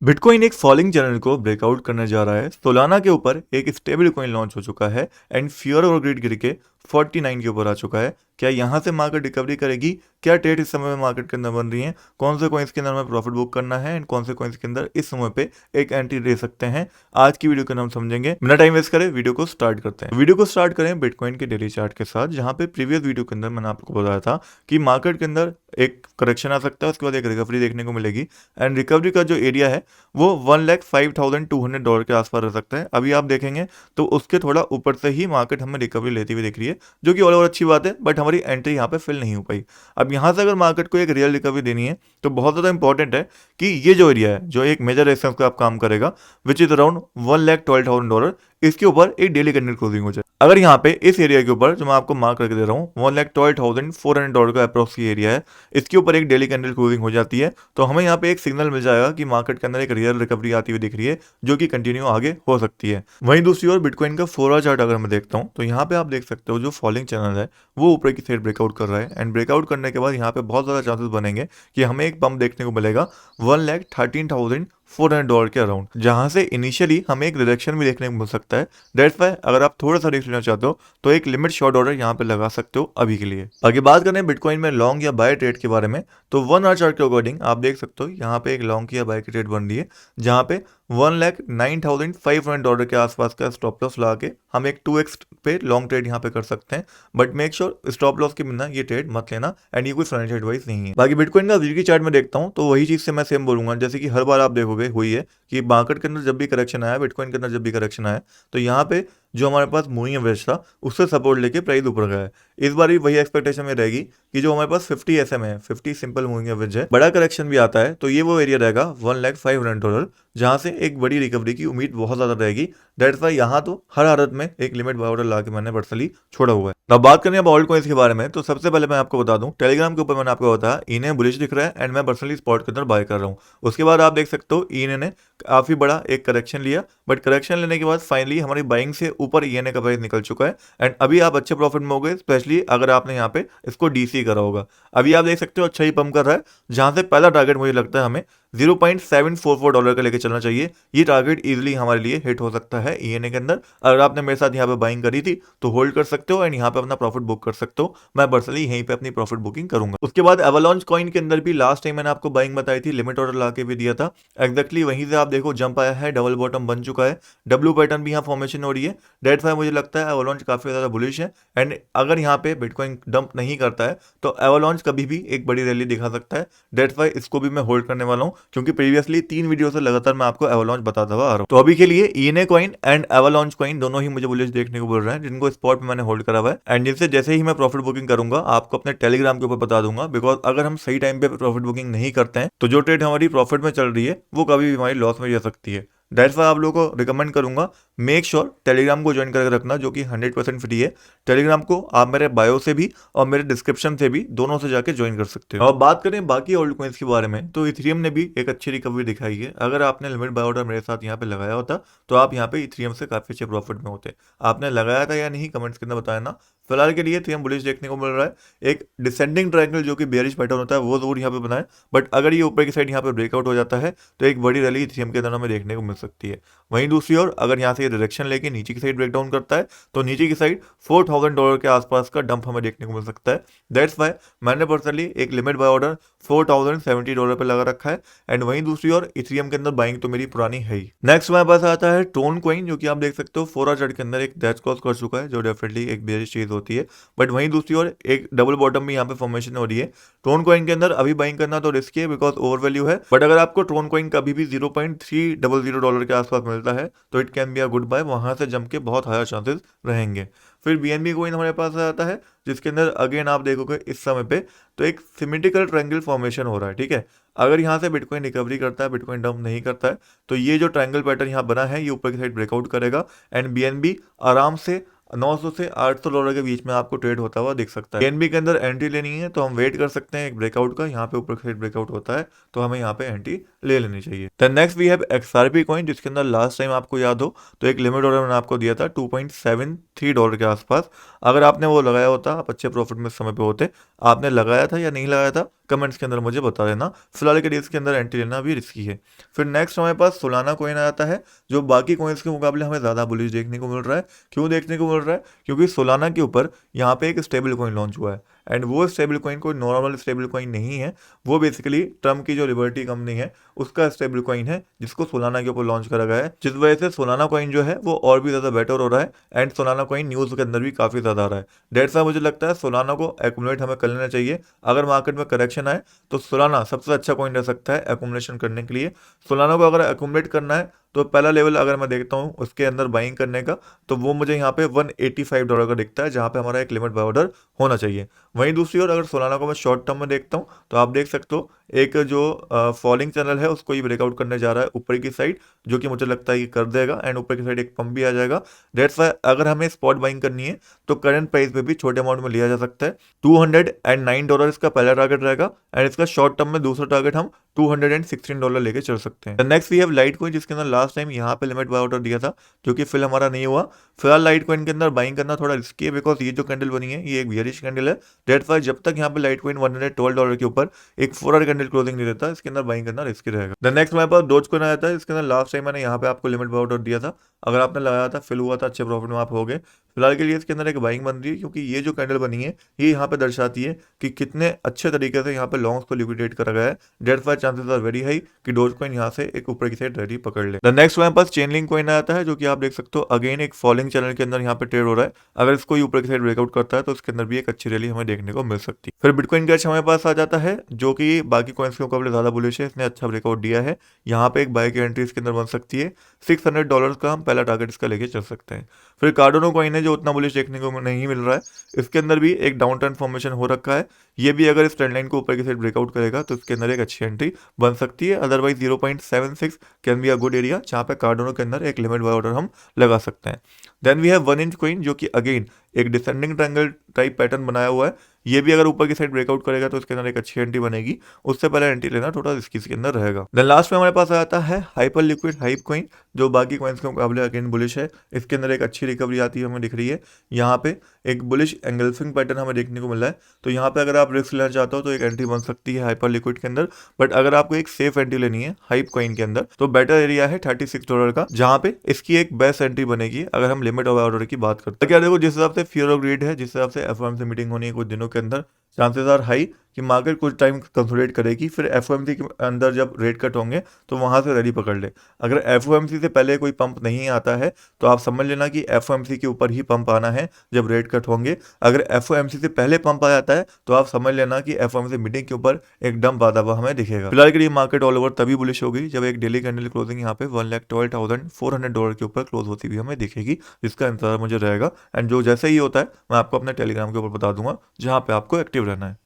Bitcoin एक falling channel को breakout करने जा रहा है। सोलाना के ऊपर एक स्टेबल कॉइन लॉन्च हो चुका है एंड फियर और ग्रिड गिर के 49 के ऊपर आ चुका है। क्या यहाँ से मार्केट रिकवरी करेगी? क्या ट्रेड इस समय में मार्केट के अंदर बन रही है? कौन से कॉइन्स के अंदर हमें प्रॉफिट बुक करना है एंड कौन से कॉइन्स के अंदर इस समय पे एक एंट्री ले सकते हैं, आज की वीडियो के अंदर हम समझेंगे। बिना टाइम वेस्ट करें वीडियो को स्टार्ट करते हैं। वीडियो को स्टार्ट करें बिटकॉइन के डेली चार्ट के साथ, जहाँ पे प्रीवियस वीडियो के अंदर मैंने आपको बताया था कि मार्केट के अंदर एक करेक्शन आ सकता है, उसके बाद एक रिकवरी देखने को मिलेगी एंड रिकवरी का जो एरिया है वो $1,05,200 के आसपास रह सकता है। अभी आप देखेंगे तो उसके थोड़ा ऊपर से ही मार्केट हमें रिकवरी लेती हुई दिख रही है, जो कि ऑल ओवर अच्छी बात है, बट हमारी एंट्री यहाँ पे फिल नहीं हो पाई। अब यहाँ से अगर मार्केट को एक रियल रिकवरी देनी है तो बहुत ज़्यादा इंपॉर्टेंट है कि ये जो एरिया है, जो एक मेजर रेजिस्टेंस का आप काम करेगा, विच इज अराउंड $1,12,000, इसके ऊपर एक डेली कैंडल क्लोजिंग हो जाए। अगर यहाँ पे इस एरिया के ऊपर जो मैं आपको मार्क करके दे रहा हूँ, $1,12,400 का अप्रोक्स एरिया है, इसके ऊपर एक डेली कैंडल क्लोजिंग हो जाती है तो हमें यहाँ पे एक सिग्नल मिल जाएगा कि मार्केट के अंदर एक रियल रिकवरी आती हुई दिख रही है, जो कि कंटिन्यू आगे हो सकती है। वहीं दूसरी ओर बिटकॉइन का 4 आवर चार्ट अगर मैं देखता हूँ तो यहाँ पे आप देख सकते हो जो फॉलिंग चैनल है वो ऊपर की साइड ब्रेकआउट कर रहा है एंड ब्रेकआउट करने के बाद यहाँ पे बहुत ज़्यादा चांसेस बनेंगे कि हमें एक पंप देखने को मिलेगा $1,13,400 के अराउंड, जहां से इनिशियली हमें एक रिडक्शन भी देखने को मिल सकता है। दैट्स व्हाई अगर आप थोड़ा सा रिस्क लेना चाहते हो तो एक लिमिट शॉर्ट ऑर्डर यहाँ पे लगा सकते हो अभी के लिए। आगे बात करें बिटकॉइन में लॉन्ग या बाय ट्रेड के बारे में, तो 1 आवर चार्ट के अकॉर्डिंग आप देख सकते हो यहाँ पे एक लॉन्ग की या बाय की ट्रेड बन रही है, जहाँ पे $1,09,500 के आसपास का स्टॉप लॉस लगा के हम एक 2x पे लॉन्ग ट्रेड यहाँ पे कर सकते हैं, but make sure stop loss के बिना ये ट्रेड मत लेना एंड ये कोई फाइनेंशियल एडवाइस नहीं है। बाकी बिटकॉइन का वीकली चार्ट में देखता हूँ तो वही चीज से मैं सेम बोलूंगा जैसे कि हर बार आप देखोगे हुई है कि मार्केट के अंदर जब भी करेक्शन आया, बिटकॉइन के अंदर जब भी करेक्शन आया, तो यहाँ पे जो हमारे पास मूविंग एवरेज था उससे सपोर्ट लेके प्राइस ऊपर गया है। इस बार भी वही एक्सपेक्टेशन में रहेगी कि जो हमारे पास 50 एसएम है, 50 सिंपल मूविंग एवरेज है, बड़ा करेक्शन भी आता है तो ये वो एरिया रहेगा $1,05,000, जहां से एक बड़ी रिकवरी की उम्मीद बहुत ज्यादा रहेगी। दैट्स वाई यहाँ तो हर हालत में एक लिमिट बाय ऑर्डर ला के मैंने पर्सनली छोड़ा हुआ है। अब बात करें अब ऑल्ट कॉइन्स के बारे में, तो सबसे पहले मैं आपको बता दूं टेलीग्राम के ऊपर मैंने आपको बताया इन्हें बुलिश दिख रहा है एंड मैं पर्सनली स्पॉट के अंदर बाय कर रहा हूँ। उसके बाद आप देख सकते हो ईएनए ने काफी बड़ा एक करेक्शन लिया, बट करेक्शन लेने के बाद फाइनली हमारी बाइंग से ऊपर ईएनए का प्राइस निकल चुका है एंड अभी आप अच्छे प्रॉफिट में हो गए, स्पेशली अगर आपने यहाँ पे इसको डीसी करा होगा। अभी आप देख सकते हो अच्छा ही पंप कर रहा है, जहां से पहला टारगेट मुझे लगता है हमें $0.744 का लेके चलना चाहिए। ये टारगेट इजीली हमारे लिए हिट हो सकता है ईएनए के अंदर। अगर आपने मेरे साथ यहाँ पे बाइंग करी थी तो होल्ड कर सकते हो एंड यहाँ पे अपना प्रॉफिट बुक कर सकते हो। मैं पर्सनली यहीं पे अपनी प्रॉफिट बुकिंग करूंगा। उसके बाद एवलॉन्च कॉइन के अंदर भी लास्ट टाइम मैंने आपको बाइंग बताई थी, लिमिट ऑर्डर ला के भी दिया था। एक्जैक्टली वहीं से आप देखो जंप आया है, डबल बॉटम बन चुका है, डब्ल्यू पैटर्न भी यहाँ फॉर्मेशन हो रही है। डेट फाइव मुझे लगता है एवलॉन्च काफी ज्यादा बुलिश है एंड अगर यहाँ पे बिटकॉइन डंप नहीं करता है तो एवलॉन्च कभी भी एक बड़ी रैली दिखा सकता है। डेट फाइव इसको भी मैं होल्ड करने वाला हूँ, क्योंकि प्रीवियसली 3 वीडियो से लगातार मैं आपको एवलॉन्च बताता हुआ आ रहा हूँ। तो अभी के लिए ENA coin and avalanche coin दोनों ही मुझे बुलिश देखने को मिल रहे हैं, जिनको स्पॉट में मैंने होल्ड करा हुआ है एंड जिनसे जैसे ही मैं प्रॉफिट बुकिंग करूंगा आपको अपने टेलीग्राम के ऊपर बता दूंगा। बिकॉज अगर हम सही टाइम पे प्रॉफिट बुकिंग नहीं करते हैं तो जो ट्रेड हमारी प्रॉफिट में चल रही है वो कभी भी हमारी लॉस में जा सकती है। दैट्स वाई आप लोगों को रिकमेंड करूंगा मेक श्योर टेलीग्राम को ज्वाइन करके रखना, जो कि 100% फ्री है। टेलीग्राम को आप मेरे बायो से भी और मेरे डिस्क्रिप्शन से भी, दोनों से जाके ज्वाइन कर सकते हो। अब बात करें बाकी ओल्ड कॉइन्स के बारे में, तो इथेरियम ने भी एक अच्छी रिकवरी दिखाई है। अगर आपने लिमिट बाय ऑर्डर मेरे साथ यहाँ पे लगाया होता तो आप यहाँ पे इथेरियम से काफी अच्छे प्रॉफिट में होते। आपने लगाया था या नहीं कमेंट्स के अंदर बताया ना। फिलहाल के लिए इथेरियम बुलिश देखने को मिल रहा है। एक डिसेंडिंग ट्रायंगल जो कि बेयरिश पैटर्न होता है वो जरूर यहाँ पे बनाए, बट अगर ये ऊपर की साइड यहाँ पे ब्रेकआउट हो जाता है तो एक बड़ी रैली इथेरियम के दिनों में देखने को मिल सकती है। वहीं दूसरी ओर अगर यहाँ से डायरेक्शन लेके नीचे की साइड ब्रेकडाउन करता है तो नीचे की साइड $4,000 के आसपास का डंप हमें देखने को मिल सकता है। दैट्स वाई मैंने पर्सनली एक लिमिट बाय ऑर्डर $4,070 पे लगा रखा है एंड वहीं दूसरी ओर इथेरियम के अंदर बाइंग तो मेरी पुरानी है ही। नेक्स्ट हमारे पास आता है टोन कॉइन, जो कि आप देख सकते हो 4 आवर चार्ट के अंदर एक दैट्स क्रॉस कर चुका है, जो डेफिनेटली एक बेयरिश चीज होती है। बट वहीं दूसरी ओर एक डबल बॉटम भी यहाँ पे फॉर्मेशन हो रही है। टोन कॉइन के अंदर अभी बाइंग करना तो रिस्की है बिकॉज ओवर वैल्यू है, बट अगर आपको टोन कॉइन कभी भी $0.300 के आसपास मिलता है तो it can be a good buy, वहां से जम के बहुत हायर चांसेस रहेंगे। फिर बीएनबी कॉइन हमारे पास आता है, जिसके अंदर अगेन आप देखोगे इस समय पे तो एक सिमेट्रिकल ट्रायंगल फॉर्मेशन हो रहा है। ठीक है, अगर यहाँ से बिटकॉइन रिकवरी करता है, बिटकॉइन डंप नहीं करता है, तो ये जो ट्रायंगल पैटर्न यहाँ बना है ये ऊपर की साइड ब्रेकआउट करेगा एंड बीएनबी आराम से 900 से $800 के बीच में आपको ट्रेड होता हुआ दिख सकता है। बीएनबी के अंदर एंट्री लेनी है तो हम वेट कर सकते हैं एक ब्रेकआउट का, यहाँ पे ऊपर की साइड ब्रेकआउट होता है तो हमें यहाँ पे एंट्री ले लेनी चाहिए। Then next we have XRP coin, जिसके अंदर लास्ट टाइम आपको याद हो तो एक लिमिट ऑर्डर मैंने आपको दिया था $2.73 के आसपास। अगर आपने वो लगाया होता आप अच्छे प्रॉफिट में समय पे होते। आपने लगाया था या नहीं लगाया था कमेंट्स के अंदर मुझे बता देना। फिलहाल के लिए इसके अंदर एंट्री लेना भी रिस्की है। फिर नेक्स्ट हमारे पास सोलाना कॉइन आ जाता है, जो बाकी कॉइन्स के मुकाबले हमें ज़्यादा बुलिश देखने को मिल रहा है। क्यों देखने को मिल रहा है? क्योंकि सोलाना के ऊपर यहाँ पे एक स्टेबल कॉइन लॉन्च हुआ है, एंड वो स्टेबल कॉइन कोई नॉर्मल स्टेबल कॉइन नहीं है, वो बेसिकली ट्रम्प की जो लिबर्टी कंपनी है उसका स्टेबल कॉइन है, जिसको सोलाना के ऊपर लॉन्च करा गया है, जिस वजह से सोलाना कॉइन जो है वो और भी ज़्यादा बेटर हो रहा है, एंड सोलाना कॉइन न्यूज़ के अंदर भी काफ़ी ज़्यादा आ रहा है। डेट्स मुझे लगता है सोलाना को एक्यूमुलेट हमें कर लेना चाहिए। अगर मार्केट में करेक्शन आए तो सोलाना सबसे अच्छा कॉइन रह सकता है एक्यूमुलेशन करने के लिए। सोलाना को अगर एक्यूमुलेट करना है तो पहला लेवल अगर मैं देखता हूँ उसके अंदर बाइंग करने का, तो वो मुझे यहाँ पे $185 का दिखता है, जहाँ पे हमारा एक लिमिट बाय ऑर्डर होना चाहिए। वहीं दूसरी ओर अगर सोलाना को मैं शॉर्ट टर्म में देखता हूँ तो आप देख सकते हो एक जो फॉलिंग चैनल है उसको ये ब्रेकआउट करने जा रहा है ऊपर की साइड, जो कि मुझे लगता है ये कर देगा, एंड ऊपर की साइड एक पंप भी आ जाएगा। डेट्स वाई अगर हमें स्पॉट बाइंग करनी है तो करंट प्राइस पे भी छोटे अमाउंट में लिया जा सकता है। $209 इसका पहला टारगेट रहेगा, एंड इसका शॉर्ट टर्म में दूसरा टारगेट हम $216 लेके चल सकते हैं। Next we have Litecoin, जिसके अंदर लास्ट टाइम यहाँ पे लिमिट बाय ऑर्डर दिया था, जो कि फिल हमारा नहीं हुआ। फिलहाल लाइट कॉइन के अंदर बाइंग करना थोड़ा रिस्की है, बिकॉज ये जो कैंडल बनी है ये एक बियरिश कैंडल है। डेट्स वाई जब तक यहाँ पे लाइट कॉइन $112 के ऊपर एक 4 आवर कैंडल क्लोजिंग नहीं देता, इसके अंदर बाइंग करना रिस्की रहेगा। द नेक्स्ट हमारे पास डोज कॉइन आ जाता है, इसके अंदर लास्ट टाइम मैंने यहाँ पे आपको लिमिट बाय ऑर्डर दिया था, अगर आपने लगाया था फिल हुआ था, अच्छे प्रॉफिट में आप हो गए। फिलहाल के लिए इसके अंदर एक बाइंग बन रही है, क्योंकि ये जो कैंडल बनी है ये यहाँ पे दर्शाती है कि कितने अच्छे तरीके से यहाँ पे लॉन्ग्स को लिक्विडेट करा गया है। That's why chances are very high कि डोज कॉइन यहाँ से एक ऊपर की साइड रेडी पकड़ ले। द नेक्स्ट हमारे पास चेन लिंक कॉइन आता है, जो कि आप देख सकते हो अगेन एक फॉलिंग चैनल के अंदर यहाँ पे ट्रेड हो रहा है। अगर इसको ऊपर की साइड ब्रेकआउट करता है तो इसके अंदर भी एक अच्छी रैली हमें देखने को मिल सकती है। फिर बिटकॉइन कैश हमारे पास आ जाता है, जो कि बाकी कॉइन्स के मुकाबले ज्यादा बुलिश है, इसने अच्छा ब्रेकआउट दिया है। यहाँ पे एक बाय की एंट्री इसके अंदर बन सकती है। $600 का हम पहला टारगेट इसका लेके चल सकते हैं। फिर कार्डोनो कॉइन है, जो उतना बुलिश देखने को नहीं मिल रहा है, इसके अंदर भी एक डाउन ट्रेंड फॉर्मेशन हो रखा है। ये भी अगर इस ट्रेंड लाइन को ऊपर की साइड ब्रेकआउट करेगा तो इसके अंदर एक अच्छी एंट्री बन सकती है। Otherwise 0.76 can be a good area, जहाँ पे कार्डोनो के अंदर एक लिमिट बाय ऑर्डर हम लगा सकते हैं। Then we have 1 inch coin, जो कि अगेन एक डिसेंडिंग ट्रायंगल टाइप पैटर्न बनाया हुआ है। ये भी अगर ऊपर की साइड ब्रेकआउट करेगा तो इसके अंदर एक अच्छी एंट्री बनेगी, उससे पहले एंट्री लेना थोड़ा रिस्की के अंदर रहेगा। देन लास्ट में हमारे पास आ जाता है हाइपर लिक्विड हाइप कॉइन, जो बाकी कॉइन्स के मुकाबले अगेन बुलिश है। इसके अंदर एक अच्छी रिकवरी आती है हमें दिख रही है, यहाँ पे एक बुलिश एंगल्फिंग पैटर्न हमें देखने को मिल रहा है। तो यहाँ पे अगर आप रिस्क लेना चाहते हो तो एक एंट्री बन सकती है हाइपर लिक्विड के अंदर, बट अगर आपको एक सेफ एंट्री लेनी है हाइप कॉइन के अंदर तो बेटर एरिया है $36 का, जहाँ पे इसकी एक बेस्ट एंट्री बनेगी अगर हम लिमिट ऑर्डर की बात करते हैं। क्या देखो, जिस हिसाब से फियर ऑफ ग्रीड है, जिस हिसाब से एफओएमसी मीटिंग होनी है कुछ दिनों के अंदर, चांसेस आर हाई कि मार्केट कुछ टाइम कंसोलिडेट करेगी, फिर एफओएमसी के अंदर जब रेट कट होंगे तो वहां से रैली पकड़ ले। अगर एफओएमसी से पहले कोई पंप नहीं आता है तो आप समझ लेना कि एफओएमसी के ऊपर ही पंप आना है जब रेट कट होंगे। अगर एफओएमसी से पहले पंप आ जाता है तो आप समझ लेना कि एफओएमसी मीटिंग के ऊपर एक डंप आता हुआ हमें दिखेगा। फिलहाल के लिए मार्केट ऑल ओवर तभी बुलिश होगी जब एक डेली कैंडल क्लोजिंग यहाँ पे $1,12,400 के ऊपर क्लोज होती हुई हमें दिखेगी, जिसका इंतजार मुझे रहेगा। एंड जो जैसे ही होता है मैं आपको अपने टेलीग्राम के ऊपर बता दूंगा, जहाँ पे आपको एक्टिव रहना है।